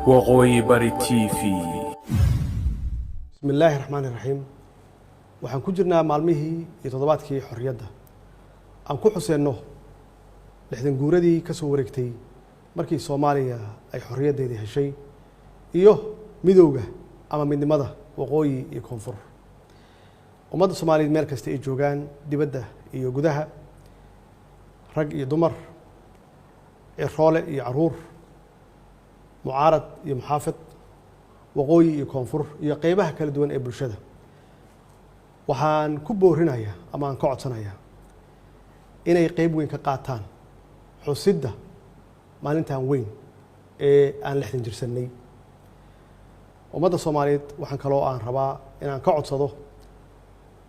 وقوي بري تي في. بسم الله الرحمن الرحيم. waxaan ku jirnaa maalmihii iyo toddobaadkii xorriyadda aan ku xuseenno lixdan guuradii ka soo wareegtay markii Soomaaliya ay xorriyaddeedii heshay iyo midowga ama midnimada waqooyi iyo koonfur. ummadda Soomaaliyeed meel kasta ay joogaan dibadda iyo gudaha, rag iyo dumar, ciroole iyo caruur, mucaarad iyo muxaafid, waqooyi iyo koonfur iyo qaybaha kala duwan ee bulshada. waxaan ku boorinayaa ama aan ka codsanayaa inay qayb weyn ka qaataan xusidda maalintan weyn ee aan lixdan jirsanay. ummadda Soomaaliyeed waxaan kaloo aan rabaa inaan ka codsado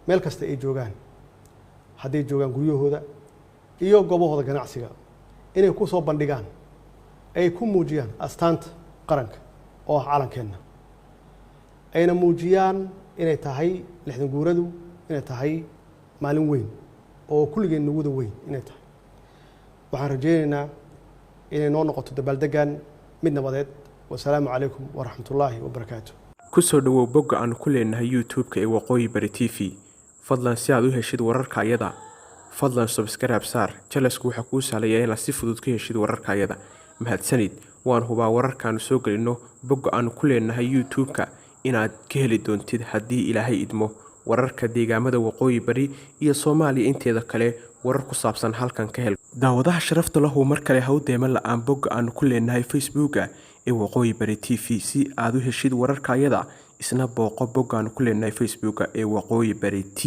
meel kasta ay joogaan, hadday joogaan guryahooda iyo goobahooda ganacsiga, inay ku soo bandhigaan, ay ku muujiyaan astaanta qaranka oo ah calankeenna, ayna muujiyaan inay tahay lixdan guuradu inay tahay maalin weyn oo kulligeen nuguda weyn inay tahay. waxaan rajaynaynaa inay noo noqoto dabaaldegan mid nabadeed. wasalaamu calaykum waraxmatullaahi wabarakaatu. kusoo dhawow bogga aan ku leenahay YouTube-ka ee Waqooyi Bari TV. fadlan si aad u heshid wararka ayada, fadlan subscribe saar. jalasku waxa kuu sahlayaa inaad si fudud ka heshid wararka ayada. mahadsanid. waan hubaa wararkaanu soo gelino bogga aan ku leenahay YouTube-ka inaad ka heli doontid haddii Ilaahay idmo wararka deegaamada Waqooyi Bari iyo Soomaaliya inteeda kale. warar ku saabsan halkan ka hel. daawadaha sharafta lahu mar kale ha u deeman la'aan bogga aan ku leenahay Facebook-ka ee Waqooyi Bari TV si aad u heshid wararka ayada. isna booqo bogga aan ku leenahay Facebook-ka ee Waqooyi Bari TV.